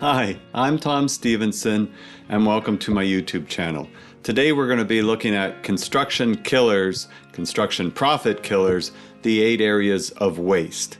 Hi, I'm Tom Stephenson, and welcome to my YouTube channel. Today we're going to be looking at construction killers, construction profit killers, the 8 areas of waste.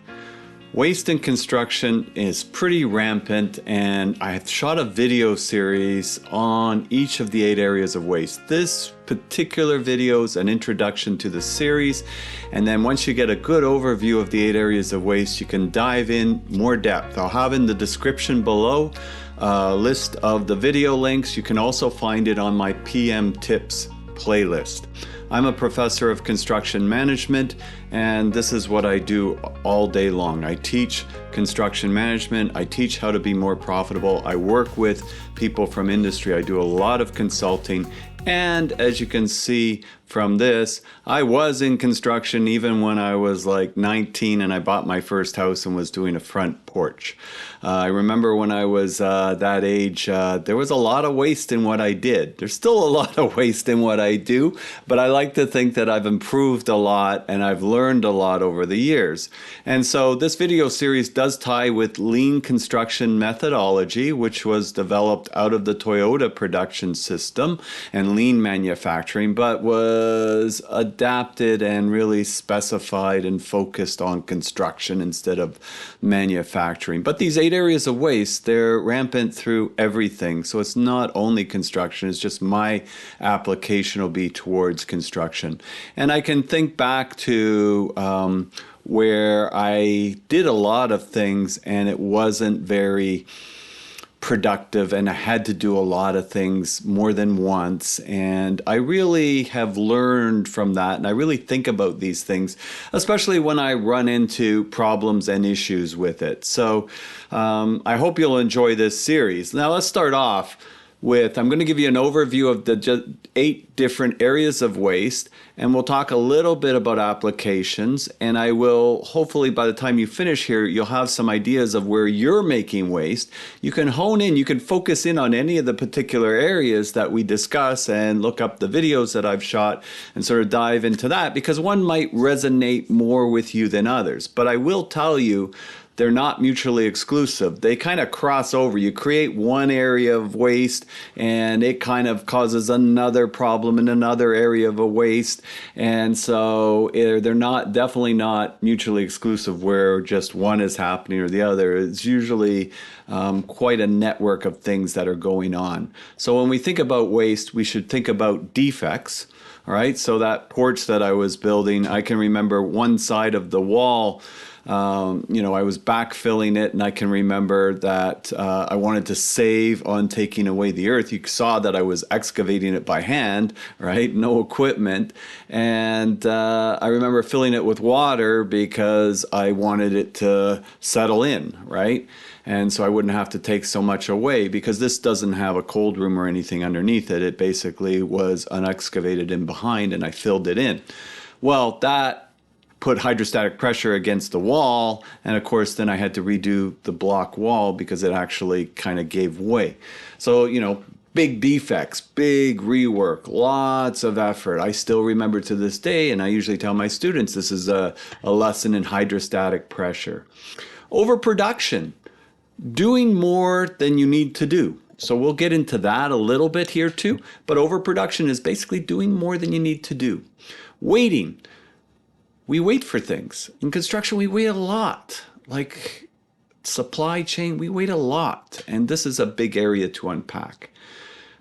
Waste in construction is pretty rampant, and I have shot a video series on each of the 8 areas of waste. This particular video is an introduction to the series, and then once you get a good overview of the 8 areas of waste, you can dive in more depth. I'll have in the description below a list of the video links. You can also find it on my PM Tips playlist. I'm a professor of construction management, and this is what I do all day long. I teach construction management. I teach how to be more profitable. I work with people from industry. I do a lot of consulting. And as you can see from this, I was in construction even when I was like 19 and I bought my first house and was doing a front porch. I remember when I was that age, there was a lot of waste in what I did. There's still a lot of waste in what I do, but I like to think that I've improved a lot and I've learned a lot over the years. And so this video series does tie with lean construction methodology, which was developed out of the Toyota production system and lean manufacturing, but was adapted and really specified and focused on construction instead of manufacturing. But these 8 areas of waste, they're rampant through everything. So it's not only construction, it's just my application will be towards construction. And I can think back to where I did a lot of things and it wasn't very productive, and I had to do a lot of things more than once, and I really have learned from that, and I really think about these things, especially when I run into problems and issues with it. So I hope you'll enjoy this series. Now let's start off with, I'm going to give you an overview of the 8 different areas of waste, and we'll talk a little bit about applications, and I will, hopefully by the time you finish here, you'll have some ideas of where you're making waste. You can hone in, you can focus in on any of the particular areas that we discuss and look up the videos that I've shot and sort of dive into that, because one might resonate more with you than others. But I will tell you, they're not mutually exclusive. They kind of cross over. You create one area of waste and it kind of causes another problem in another area of a waste. And so they're definitely not mutually exclusive where just one is happening or the other. It's usually quite a network of things that are going on. So when we think about waste, we should think about defects. All right, so that porch that I was building, I can remember one side of the wall, I was backfilling it, and I can remember that I wanted to save on taking away the earth. You saw that I was excavating it by hand, right? No equipment. And I remember filling it with water because I wanted it to settle in, right? And so I wouldn't have to take so much away, because this doesn't have a cold room or anything underneath it. It basically was unexcavated in behind, and I filled it in. Well, that put hydrostatic pressure against the wall, and of course then I had to redo the block wall because it actually kind of gave way. So, big defects, big rework, lots of effort. I still remember to this day, and I usually tell my students this is a lesson in hydrostatic pressure. Overproduction, doing more than you need to do. So we'll get into that a little bit here too, but overproduction is basically doing more than you need to do. Waiting. We wait for things. In construction, we wait a lot. Like supply chain, we wait a lot. And this is a big area to unpack.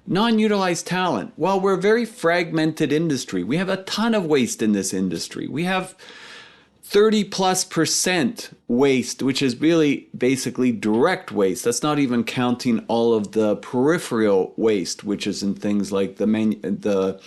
Non-utilized talent. Well, we're a very fragmented industry. We have a ton of waste in this industry. We have 30+% waste, which is really basically direct waste. That's not even counting all of the peripheral waste, which is in things like the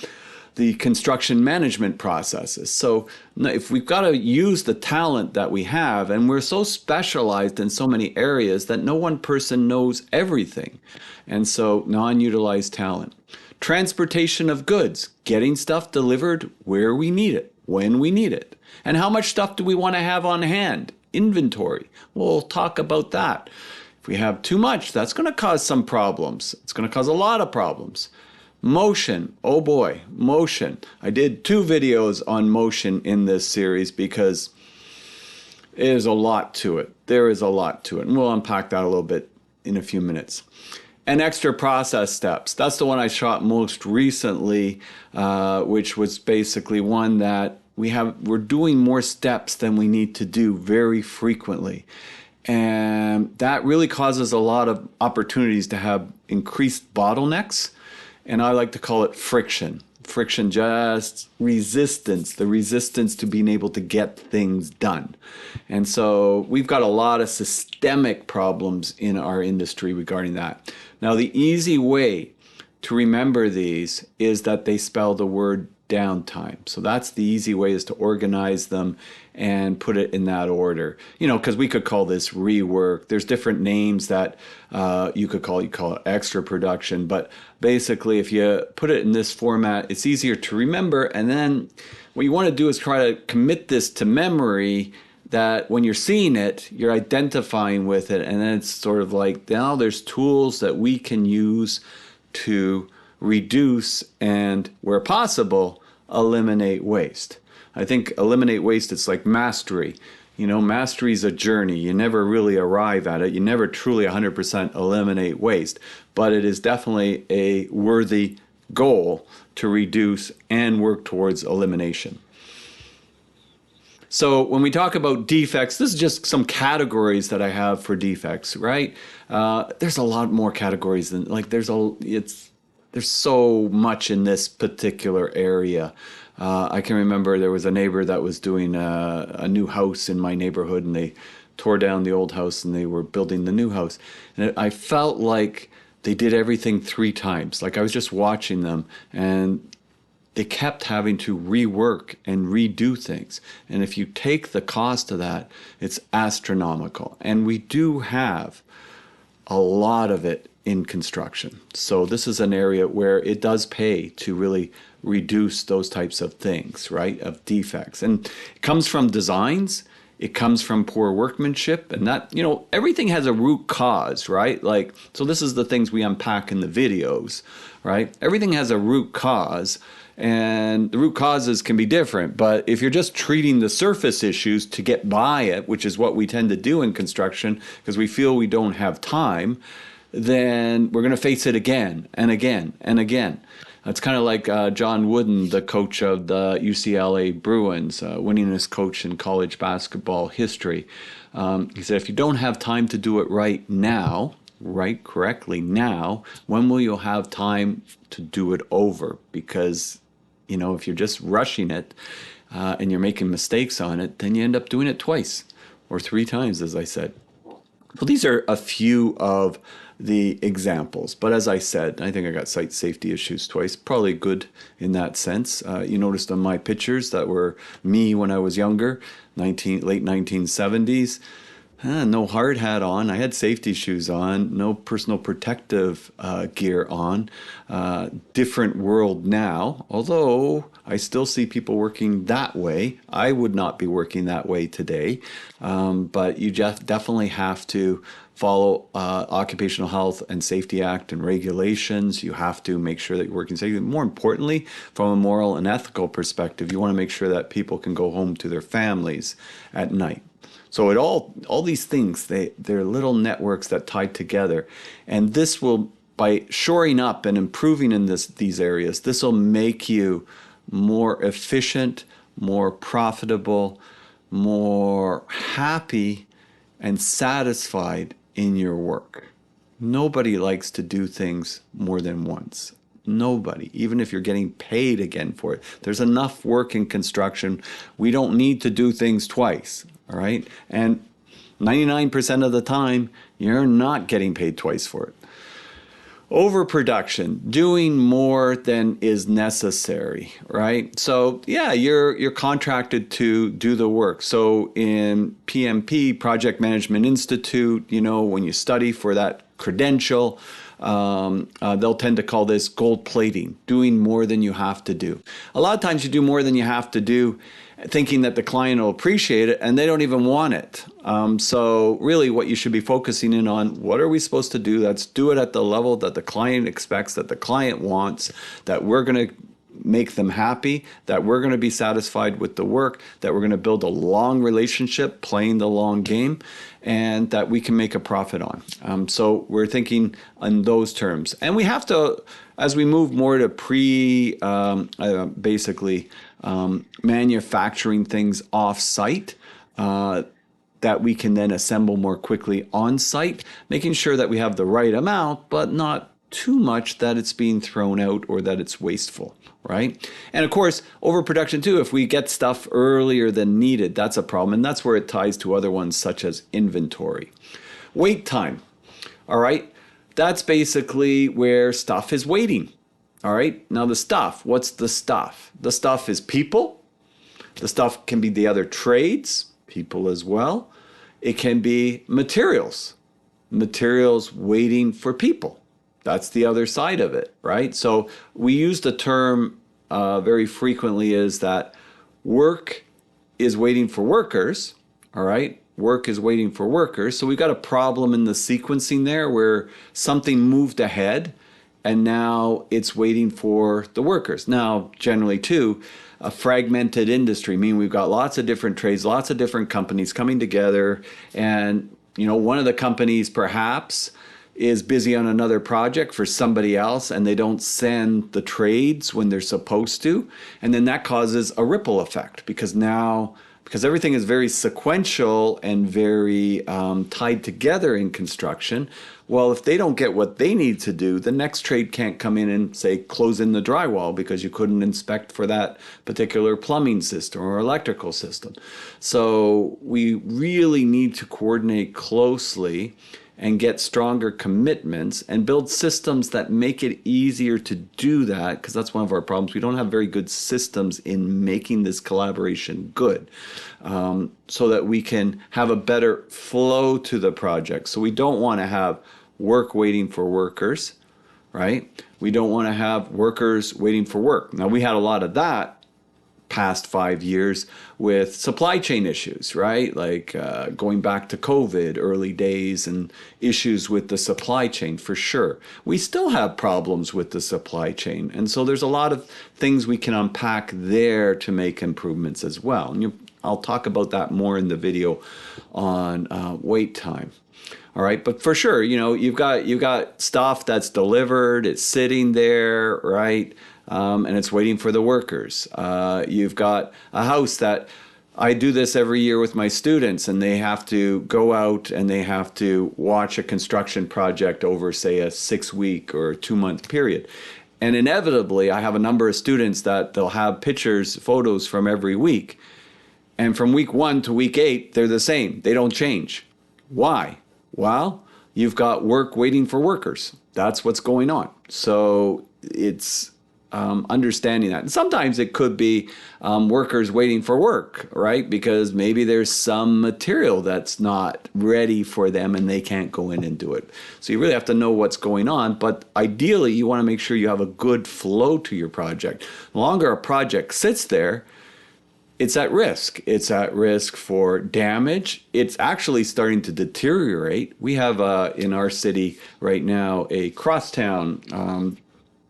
construction management processes. So if we've got to use the talent that we have, and we're so specialized in so many areas that no one person knows everything. And so non-utilized talent. Transportation of goods, getting stuff delivered where we need it, when we need it. And how much stuff do we want to have on hand? Inventory. We'll talk about that. If we have too much, that's going to cause some problems. It's going to cause a lot of problems. Motion, oh boy, motion. I did 2 videos on motion in this series because there's a lot to it. There is a lot to it, and we'll unpack that a little bit in a few minutes. And extra process steps. That's the one I shot most recently, which was basically one that we're doing more steps than we need to do very frequently. And that really causes a lot of opportunities to have increased bottlenecks. And I like to call it friction. Friction, just resistance, the resistance to being able to get things done. And so we've got a lot of systemic problems in our industry regarding that. Now, the easy way to remember these is that they spell the word downtime. So that's the easy way, is to organize them and put it in that order. You know, because we could call this rework. There's different names that you call it extra production. But basically, if you put it in this format, it's easier to remember. And then what you want to do is try to commit this to memory, that when you're seeing it, you're identifying with it. And then it's sort of like, now there's tools that we can use to reduce and, where possible, eliminate waste. I think eliminate waste, it's like mastery. You know, mastery is a journey. You never really arrive at it. You never truly 100% eliminate waste, but it is definitely a worthy goal to reduce and work towards elimination. So when we talk about defects, this is just some categories that I have for defects, right? There's a lot more categories than, like, there's so much in this particular area. I can remember there was a neighbor that was doing a new house in my neighborhood, and they tore down the old house and they were building the new house. And I felt like they did everything 3 times. Like, I was just watching them, and they kept having to rework and redo things. And if you take the cost of that, it's astronomical. And we do have a lot of it in construction. So this is an area where it does pay to really reduce those types of things, right? Of defects. And it comes from designs, it comes from poor workmanship, and that, you know, everything has a root cause, right? Like, so this is the things we unpack in the videos, right? Everything has a root cause, and the root causes can be different. But if you're just treating the surface issues to get by it, which is what we tend to do in construction because we feel we don't have time, then we're going to face it again and again and again. It's kind of like John Wooden, the coach of the UCLA Bruins, winningest coach in college basketball history. He said, if you don't have time to do it right now, right correctly now, when will you have time to do it over? Because, you know, if you're just rushing it and you're making mistakes on it, then you end up doing it twice or 3 times, as I said. Well, these are a few of the examples. But as I said, I think I got site safety issues twice. Probably good in that sense. You noticed on my pictures that were me when I was younger, late 1970s. No hard hat on. I had safety shoes on. No personal protective gear on. Different world now. Although I still see people working that way. I would not be working that way today. But you just definitely have to follow Occupational Health and Safety Act and regulations. You have to make sure that you're working safely. More importantly, from a moral and ethical perspective, you want to make sure that people can go home to their families at night. So it all these things, they're little networks that tie together. And this will, by shoring up and improving in these areas, this will make you more efficient, more profitable, more happy and satisfied in your work. Nobody likes to do things more than once. Nobody, even if you're getting paid again for it. There's enough work in construction. We don't need to do things twice, all right? And 99% of the time, you're not getting paid twice for it. Overproduction, doing more than is necessary, right? So yeah, you're contracted to do the work. So in PMP, Project Management Institute, you know, when you study for that credential, they'll tend to call this gold plating, doing more than you have to do. A lot of times you do more than you have to do, thinking that the client will appreciate it, and they don't even want it. So really what you should be focusing in on, what are we supposed to do? Let's do it at the level that the client expects, that the client wants, that we're going to make them happy, that we're going to be satisfied with the work, that we're going to build a long relationship, playing the long game, and that we can make a profit on. So we're thinking in those terms. And we have to, as we move more to manufacturing things off-site, that we can then assemble more quickly on-site, making sure that we have the right amount, but not too much that it's being thrown out or that it's wasteful, right? And of course, overproduction too, if we get stuff earlier than needed, that's a problem. And that's where it ties to other ones such as inventory. Wait time, all right? That's basically where stuff is waiting, all right? Now the stuff, what's the stuff? The stuff is people. The stuff can be the other trades, people as well. It can be materials waiting for people. That's the other side of it, right? So we use the term very frequently is that work is waiting for workers, all right? Work is waiting for workers. So we've got a problem in the sequencing there where something moved ahead and now it's waiting for the workers. Now, generally too, a fragmented industry, meaning we've got lots of different trades, lots of different companies coming together, and one of the companies perhaps is busy on another project for somebody else and they don't send the trades when they're supposed to. And then that causes a ripple effect because everything is very sequential and very tied together in construction. Well, if they don't get what they need to do, the next trade can't come in and say, close in the drywall because you couldn't inspect for that particular plumbing system or electrical system. So we really need to coordinate closely and get stronger commitments and build systems that make it easier to do that, because that's one of our problems. We don't have very good systems in making this collaboration good, so that we can have a better flow to the project. So we don't want to have work waiting for workers, right? We don't want to have workers waiting for work. Now, we had a lot of that past 5 years with supply chain issues, right? Like going back to COVID, early days, and issues with the supply chain for sure. We still have problems with the supply chain. And so there's a lot of things we can unpack there to make improvements as well. And I'll talk about that more in the video on wait time. All right, but for sure, you've got stuff that's delivered, it's sitting there, right? And it's waiting for the workers. You've got a house that I do this every year with my students, and they have to go out and they have to watch a construction project over, say, a 6-week or 2-month period. And inevitably, I have a number of students that they'll have pictures, photos from every week. And from week 1 to week 8, they're the same. They don't change. Why? Well, you've got work waiting for workers. That's what's going on. So it's understanding that. And sometimes it could be workers waiting for work, right? Because maybe there's some material that's not ready for them and they can't go in and do it. So you really have to know what's going on. But ideally, you want to make sure you have a good flow to your project. The longer a project sits there, it's at risk. It's at risk for damage. It's actually starting to deteriorate. We have in our city right now a crosstown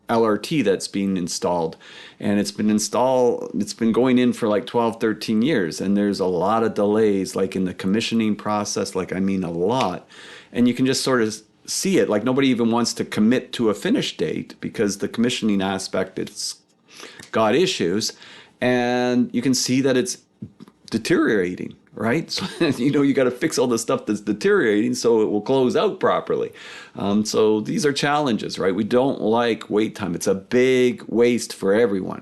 LRT that's being installed, and it's been going in for like 12, 13 years, and there's a lot of delays, like in the commissioning process, a lot. And you can just sort of see it, like nobody even wants to commit to a finish date because the commissioning aspect, it's got issues, and you can see that it's deteriorating, right? So, you got to fix all the stuff that's deteriorating so it will close out properly. So these are challenges, right? We don't like wait time. It's a big waste for everyone.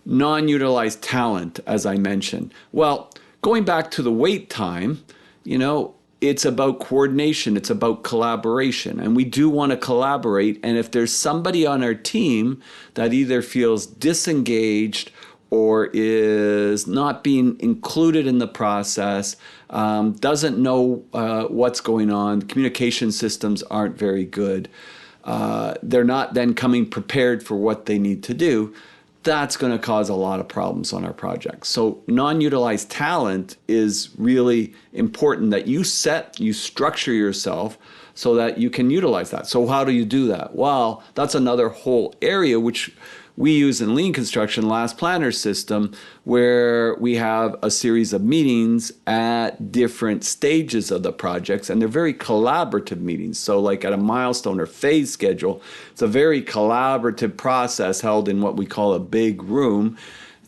Non-utilized talent, as I mentioned. Well, going back to the wait time, it's about coordination. It's about collaboration. And we do want to collaborate. And if there's somebody on our team that either feels disengaged or is not being included in the process, doesn't know what's going on, the communication systems aren't very good, they're not then coming prepared for what they need to do, that's going to cause a lot of problems on our projects. So non-utilized talent is really important that you structure yourself so that you can utilize that. So how do you do that? Well, that's another whole area which we use in lean construction, last planner system, where we have a series of meetings at different stages of the projects, and they're very collaborative meetings. So like at a milestone or phase schedule, it's a very collaborative process held in what we call a big room,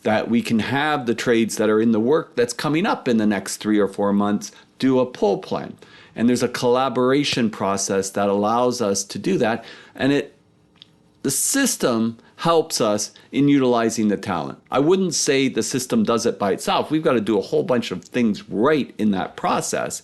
that we can have the trades that are in the work that's coming up in the next 3 or 4 months do a pull plan. And there's a collaboration process that allows us to do that. And the system helps us in utilizing the talent. I wouldn't say the system does it by itself. We've got to do a whole bunch of things right in that process.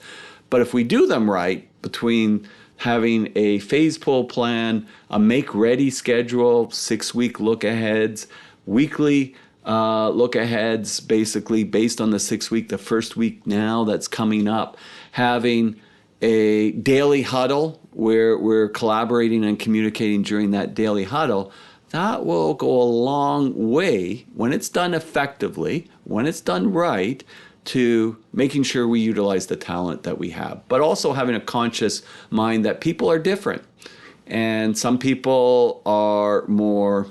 But if we do them right, between having a phase pull plan, a make-ready schedule, 6-week look-aheads, weekly look-aheads, basically based on the 6-week, the first week now that's coming up, having a daily huddle where we're collaborating and communicating during that daily huddle, that will go a long way when it's done effectively, when it's done right, to making sure we utilize the talent that we have. But also having a conscious mind that people are different. And some people are more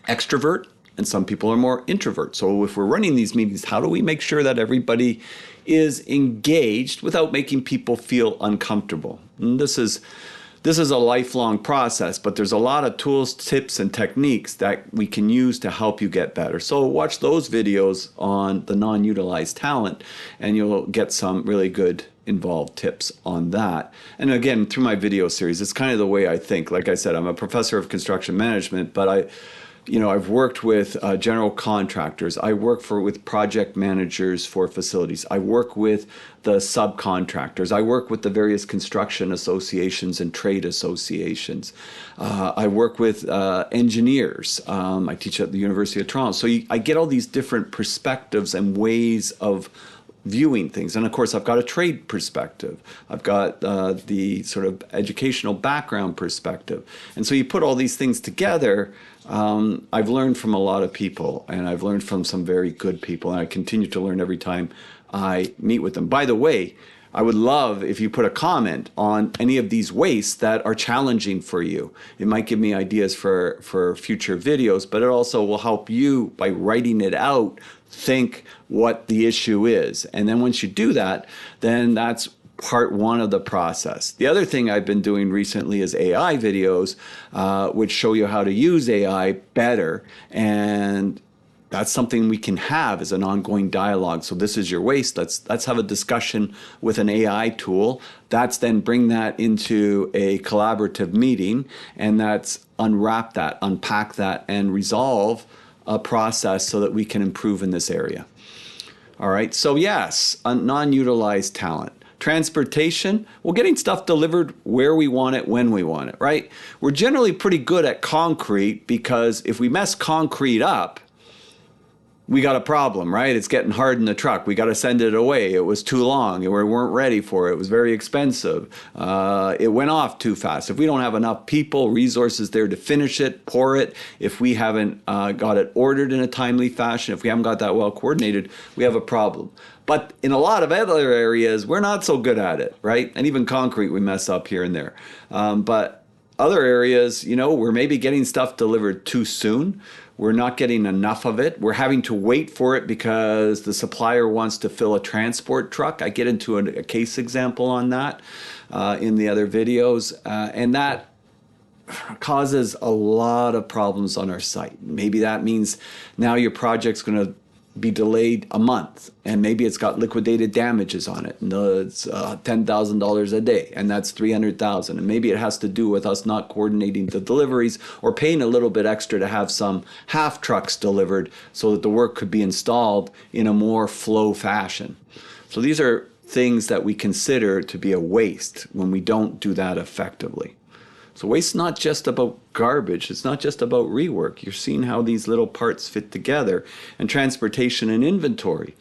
extrovert and some people are more introvert. So if we're running these meetings, how do we make sure that everybody is engaged without making people feel uncomfortable? And this is a lifelong process, but there's a lot of tools, tips, and techniques that we can use to help you get better. So watch those videos on the non-utilized talent, and you'll get some really good involved tips on that. And again, through my video series, it's kind of the way I think. Like I said, I'm a professor of construction management, but I've worked with general contractors. I work with project managers for facilities. I work with the subcontractors. I work with the various construction associations and trade associations. I work with engineers. I teach at the University of Toronto. So I get all these different perspectives and ways of viewing things. And of course, I've got a trade perspective. I've got the sort of educational background perspective. And so you put all these things together. I've learned from a lot of people, and I've learned from some very good people, and I continue to learn every time I meet with them. By the way, I would love if you put a comment on any of these wastes that are challenging for you. It might give me ideas for future videos, but it also will help you by writing it out, think what the issue is. And then once you do that, then that's part one of the process. The other thing I've been doing recently is AI videos, which show you how to use AI better. And that's something we can have as an ongoing dialogue. So this is your waste. Let's have a discussion with an AI tool. That's then bring that into a collaborative meeting, and that's unwrap that, unpack that, and resolve a process so that we can improve in this area. All right, so yes, non-utilized talent. Transportation, well, getting stuff delivered where we want it, when we want it, right? We're generally pretty good at concrete, because if we mess concrete up, we got a problem, right? It's getting hard in the truck. We got to send it away. It was too long. We weren't ready for it. It was very expensive. It went off too fast. If we don't have enough people, resources there to finish it, pour it, if we haven't got it ordered in a timely fashion, if we haven't got that well coordinated, we have a problem. But in a lot of other areas, we're not so good at it, right? And even concrete, we mess up here and there. But other areas, we're maybe getting stuff delivered too soon. We're not getting enough of it. We're having to wait for it because the supplier wants to fill a transport truck. I get into a case example on that in the other videos. And that causes a lot of problems on our site. Maybe that means now your project's going to be delayed a month, and maybe it's got liquidated damages on it, and it's $10,000 a day, and that's $300,000, and maybe it has to do with us not coordinating the deliveries or paying a little bit extra to have some half trucks delivered so that the work could be installed in a more flow fashion. So these are things that we consider to be a waste when we don't do that effectively. So waste is not just about garbage. It's not just about rework. You're seeing how these little parts fit together. And transportation and inventory.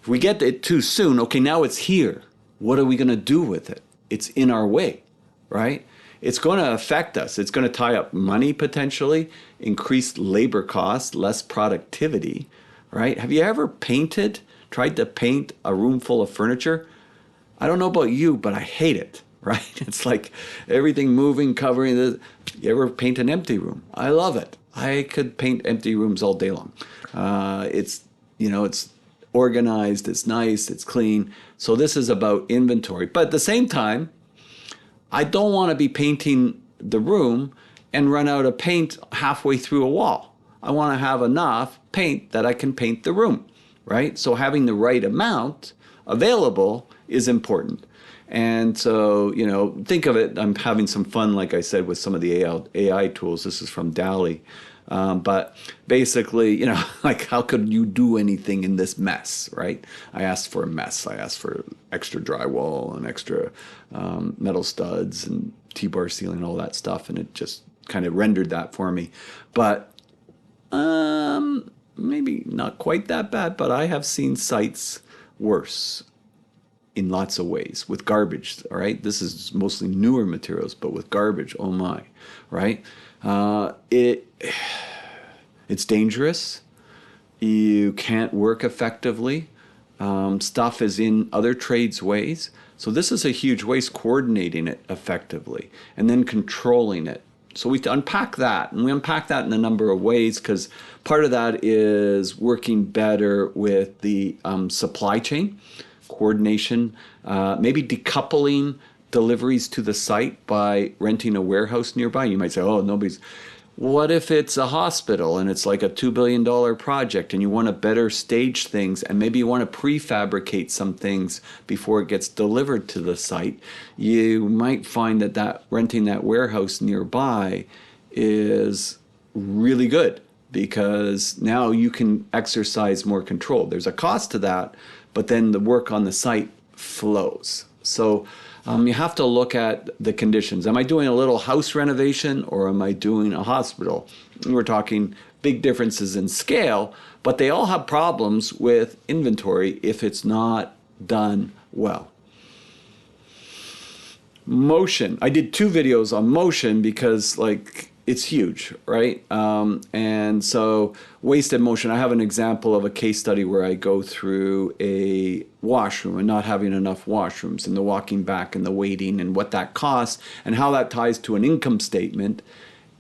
If we get it too soon, okay, now it's here. What are we going to do with it? It's in our way, right? It's going to affect us. It's going to tie up money potentially, increased labor costs, less productivity, right? Have you ever tried to paint a room full of furniture? I don't know about you, but I hate it. right? It's like everything moving, covering the. You ever paint an empty room? I love it. I could paint empty rooms all day long. It's organized, it's nice, it's clean. So this is about inventory. But at the same time, I don't want to be painting the room and run out of paint halfway through a wall. I want to have enough paint that I can paint the room, right? So having the right amount available is important. And so, think of it, I'm having some fun, like I said, with some of the AI tools. This is from DALL-E. But basically, like how could you do anything in this mess, right? I asked for a mess. I asked for extra drywall and extra metal studs and T-bar ceiling and all that stuff. And it just kind of rendered that for me. But maybe not quite that bad, but I have seen sites worse in lots of ways with garbage, all right? This is mostly newer materials, but with garbage, oh my, right? It's dangerous. You can't work effectively. Stuff is in other trades ways. So this is a huge waste, coordinating it effectively and then controlling it. So we unpack that, and we unpack that in a number of ways because part of that is working better with the supply chain, coordination, maybe decoupling deliveries to the site by renting a warehouse nearby. You might say, oh, nobody's... What if it's a hospital and it's like a $2 billion project and you want to better stage things and maybe you want to prefabricate some things before it gets delivered to the site? You might find that renting that warehouse nearby is really good because now you can exercise more control. There's a cost to that, but then the work on the site flows. So you have to look at the conditions. Am I doing a little house renovation or am I doing a hospital? We're talking big differences in scale, but they all have problems with inventory if it's not done well. Motion. I did 2 videos on motion because it's huge, right? And so wasted motion, I have an example of a case study where I go through a washroom and not having enough washrooms and the walking back and the waiting and what that costs and how that ties to an income statement.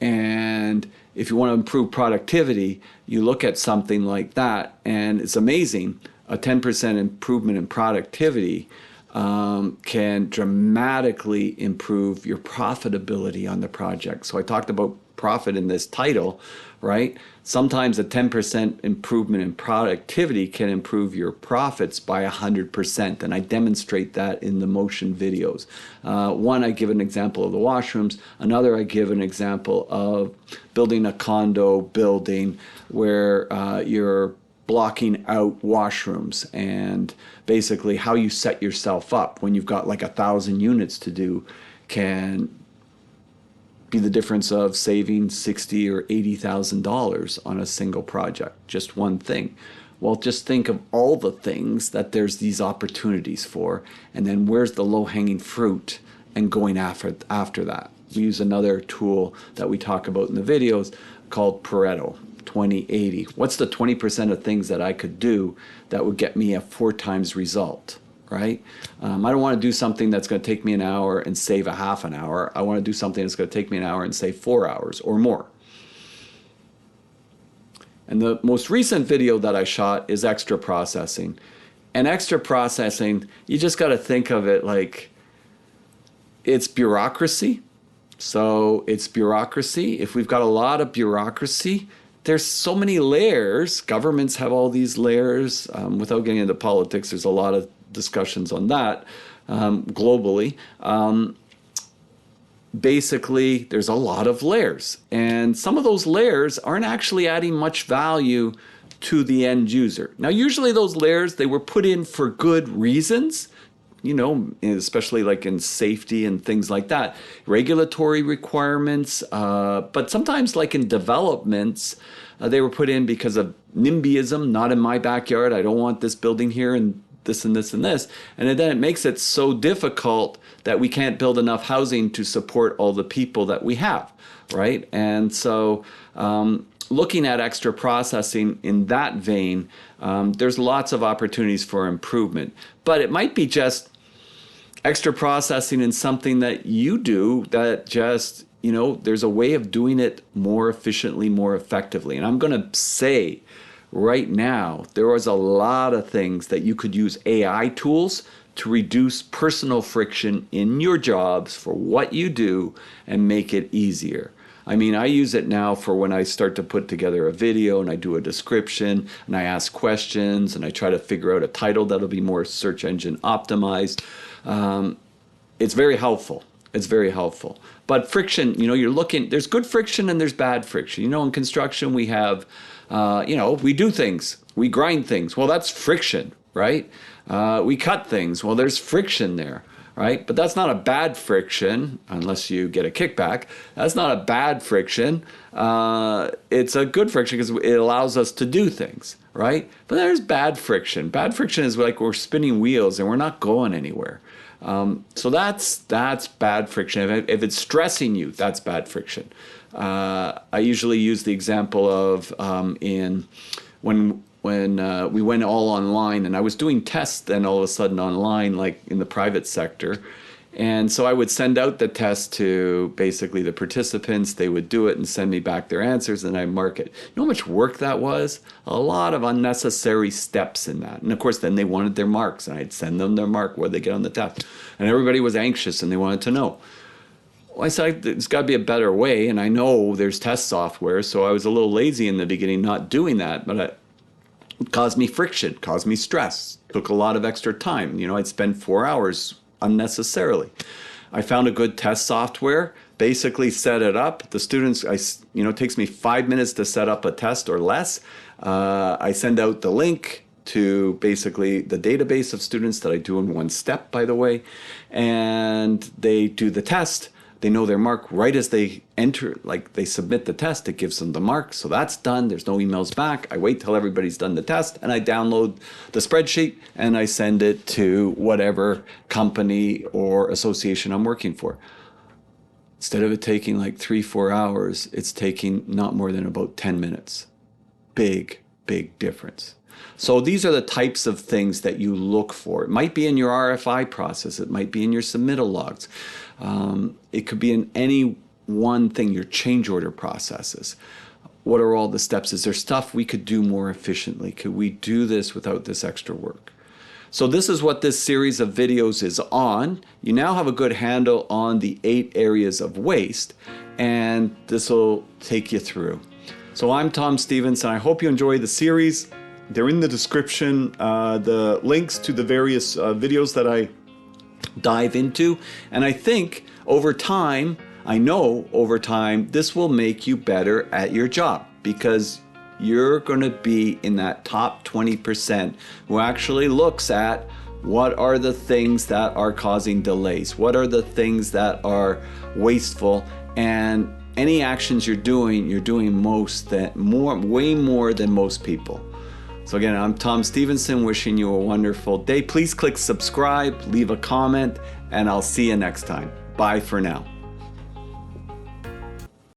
And if you want to improve productivity, you look at something like that and it's amazing. A 10% improvement in productivity can dramatically improve your profitability on the project. So I talked about profit in this title, right? Sometimes a 10% improvement in productivity can improve your profits by 100%. And I demonstrate that in the motion videos. One, I give an example of the washrooms. Another, I give an example of building a condo building where you're blocking out washrooms and basically how you set yourself up when you've got 1,000 units to do can be the difference of saving $60,000 or $80,000 on a single project, just one thing. Well, just think of all the things that there's these opportunities for, and then where's the low-hanging fruit and going after that. We use another tool that we talk about in the videos called Pareto. 20-80. What's the 20% of things that I could do that would get me a 4 times result, right? I don't want to do something that's going to take me an hour and save a half an hour. I want to do something that's going to take me an hour and save 4 hours or more. And the most recent video that I shot is extra processing. And extra processing, you just got to think of it like it's bureaucracy. So it's bureaucracy. If we've got a lot of bureaucracy, there's so many layers. Governments have all these layers. Without getting into politics, there's a lot of discussions on that globally. Basically, there's a lot of layers. And some of those layers aren't actually adding much value to the end user. Now, usually those layers, they were put in for good reasons, especially in safety and things like that, regulatory requirements. But sometimes in developments, they were put in because of NIMBYism, not in my backyard. I don't want this building here and this and this and this. And then it makes it so difficult that we can't build enough housing to support all the people that we have, right? And so looking at extra processing in that vein, there's lots of opportunities for improvement. But it might be just extra processing in something that you do that just, there's a way of doing it more efficiently, more effectively. And I'm going to say right now, there was a lot of things that you could use AI tools to reduce personal friction in your jobs for what you do and make it easier. I mean, I use it now for when I start to put together a video and I do a description and I ask questions and I try to figure out a title that'll be more search engine optimized. It's very helpful. It's very helpful. But friction, you're looking, there's good friction and there's bad friction. In construction we have, we do things, we grind things. Well, that's friction, right? We cut things. Well, there's friction there. Right? But that's not a bad friction, unless you get a kickback. That's not a bad friction. It's a good friction because it allows us to do things, right? But there's bad friction. Bad friction is like we're spinning wheels and we're not going anywhere. So that's bad friction. If it's stressing you, that's bad friction. I usually use the example of when we went all online and I was doing tests then all of a sudden online, like in the private sector. And so I would send out the test to basically the participants. They would do it and send me back their answers and I mark it. You know how much work that was? A lot of unnecessary steps in that. And of course, then they wanted their marks and I'd send them their mark, what they get on the test. And everybody was anxious and they wanted to know. Well, I said, there's got to be a better way. And I know there's test software. So I was a little lazy in the beginning not doing that. But it caused me friction, caused me stress, took a lot of extra time. I'd spend 4 hours unnecessarily. I found a good test software, basically set it up. The students, it takes me 5 minutes to set up a test or less. I send out the link to basically the database of students that I do in one step, by the way, and they do the test. They know their mark right as they enter, like they submit the test, it gives them the mark. So that's done. There's no emails back. I wait till everybody's done the test and I download the spreadsheet and I send it to whatever company or association I'm working for. Instead of it taking like 3-4 hours, it's taking not more than about 10 minutes. Big, big difference. So these are the types of things that you look for. It might be in your RFI process. It might be in your submittal logs. It could be in any one thing, your change order processes. What are all the steps? Is there stuff we could do more efficiently? Could we do this without this extra work? So this is what this series of videos is on. You now have a good handle on the 8 areas of waste, and this will take you through. So I'm Tom Stephenson. I hope you enjoy the series. They're in the description, the links to the various videos that I dive into. And I think over time, this will make you better at your job because you're going to be in that top 20% who actually looks at what are the things that are causing delays, what are the things that are wasteful, and any actions you're doing way more than most people. So again, I'm Tom Stephenson, wishing you a wonderful day. Please click subscribe, leave a comment, and I'll see you next time. Bye for now.